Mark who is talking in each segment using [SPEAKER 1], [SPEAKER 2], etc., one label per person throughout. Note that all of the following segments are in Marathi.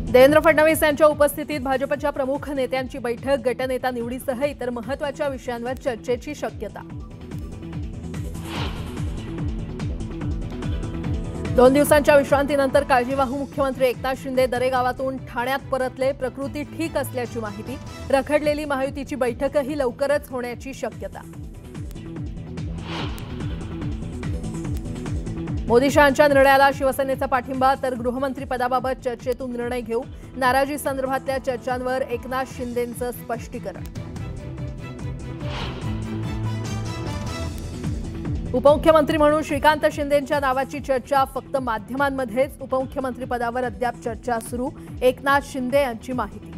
[SPEAKER 1] देवेंद्र फडणवीस यांच्या उपस्थितीत भाजपच्या प्रमुख नेत्यांची बैठक, गटनेता निवडीसह इतर महत्त्वाच्या विषयांवर चर्चेची शक्यता। 2 दिवसांच्या विश्रांतीनंतर काळजीवाहू मुख्यमंत्री एकनाथ शिंदे दरेगावातून ठाण्यात परतले। प्रकृती ठीक असल्याची माहिती। रखडलेली महायुतीची बैठकही लवकरच होण्याची शक्यता। मोदी शहांच्या निर्णयाला शिवसेनेचा पाठिंबा, तर गृहमंत्री पदाबाबत चर्चेतून निर्णय घेऊ। नाराजी संदर्भातल्या चर्चांवर एकनाथ शिंदेंचं स्पष्टीकरण। उपमुख्यमंत्री म्हणून श्रीकांत शिंदेंच्या नावाची चर्चा फक्त माध्यमांमध्येच। उपमुख्यमंत्री पदावर अद्याप चर्चा सुरू। एकनाथ शिंदे यांची माहिती।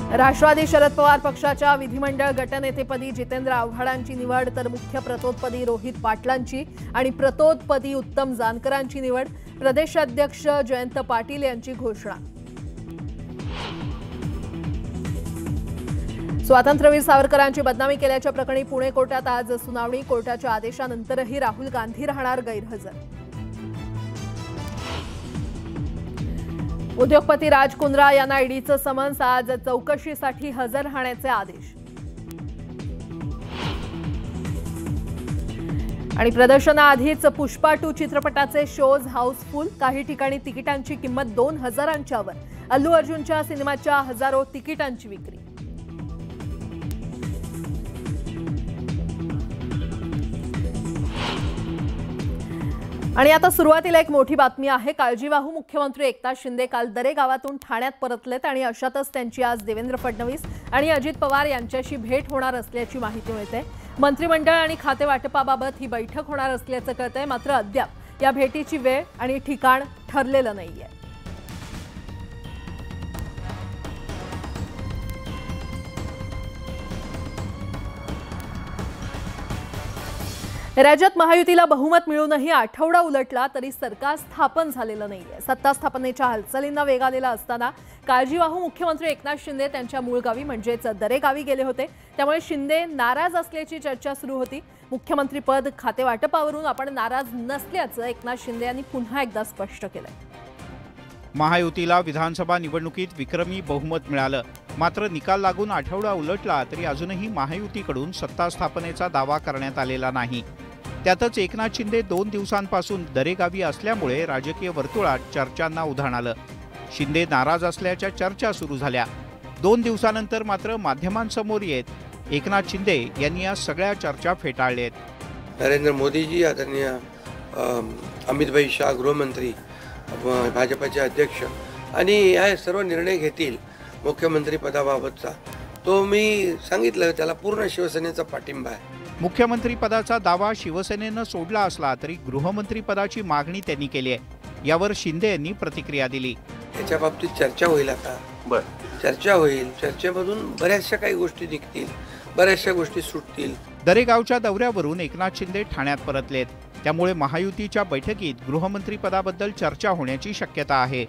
[SPEAKER 1] राष्ट्रवादी शरद पवार पक्षाच्या विधिमंडळ गटनेतेपदी जितेंद्र आव्हाडांची निवड, तर मुख्य प्रतोदपदी रोहित पाटलांची आणि प्रतोदपदी उत्तम जानकरांची निवड। प्रदेशाध्यक्ष जयंत पाटील यांची घोषणा। स्वातंत्र्यवीर सावरकरांची बदनामी केल्याच्या प्रकरणी पुणे कोर्टात आज सुनावणी। कोर्टाच्या आदेशानंतरही राहुल गांधी राहणार गैरहजर। उद्योगपती राज कुंद्रा यांना ईडीचं समन्स, आज चौकशीसाठी हजर राहण्याचे आदेश। आणि प्रदर्शनाआधीच पुष्पा 2 चित्रपटाचे शोज हाऊसफुल। काही ठिकाणी तिकिटांची किंमत 2000च्या वर। अल्लू अर्जुनच्या सिनेमाच्या हजारो तिकिटांची विक्री। आणि आता सुरुवातीला एक मोठी बातमी आहे। काळजीवाहू मुख्यमंत्री एकनाथ शिंदे काल दरेगावातून ठाण्यात परतलेत आणि अशातच त्यांची आज देवेंद्र फडणवीस आणि अजित पवार यांच्याशी भेट होणार असल्याची माहिती मिळते। मंत्रिमंडळ आणि खाते वाटपाबाबत ही बैठक होणार असल्याचं कळतंय, मात्र अद्याप या भेटीची वेळ आणि ठिकाण ठरलेलं नाहीये। राज्यात महायुतीला बहुमत मिळूनही आठवडा उलटला तरी सरकार स्थापन झालेलं नाहीये। सत्ता स्थापनेच्या हालचालींना वेग आलेला असताना काळजीवाहू मुख्यमंत्री एकनाथ शिंदे त्यांच्या मूळ गावी म्हणजेच दरेगावी गेले होते। त्यामुळे शिंदे नाराज असल्याची चर्चा सुरू होती। मुख्यमंत्री पद खाते वाटपावरून आपण नाराज नसल्याचं एकनाथ शिंदे यांनी पुन्हा एकदा स्पष्ट केलंय।
[SPEAKER 2] महायुतीला विधानसभा निवडणुकीत विक्रमी बहुमत मिळालं, मात्र निकाल लागून आठवडा उलटला तरी अजूनही महायुतीकडून सत्ता स्थापनेचा दावा करण्यात आलेला नाही। त्यातच एकनाथ शिंदे 2 दिवसांपासून दरेगावी असल्यामुळे राजकीय वर्तुळात चर्चांना उधाण आलं। शिंदे नाराज असल्याच्या चर्चा सुरू झाल्या। 2 दिवसानंतर मात्र माध्यमांसमोर येत एकनाथ शिंदे यांनी या सगळ्या चर्चा फेटाळल्यात।
[SPEAKER 3] नरेंद्र मोदीजी, आदरणीय अमित शाह गृहमंत्री, भाजपचे अध्यक्ष आणि या सर्व निर्णय घेतील मुख्यमंत्री पदाबाबतचा, तो मी सांगितलं त्याला पूर्ण शिवसेनेचा पाठिंबा आहे।
[SPEAKER 2] मुख्यमंत्री पदाचा दावा शिवसेनेनं सोडला असला तरी गृहमंत्री पदाची मागणी त्यांनी केली आहे। यावर शिंदे यांनी प्रतिक्रिया दिली।
[SPEAKER 3] याच्या बाबतीत चर्चा होईल आता। चर्चा होईल, चर्चेमधून बऱ्याचशा काही गोष्टी निघतील, बऱ्याचशा गोष्टी सुटतील।
[SPEAKER 2] दरेगावच्या दौऱ्यावरून एकनाथ शिंदे ठाण्यात परतलेत, त्यामुळे महायुतीच्या बैठकीत गृहमंत्री पदाबद्दल चर्चा होण्याची शक्यता आहे।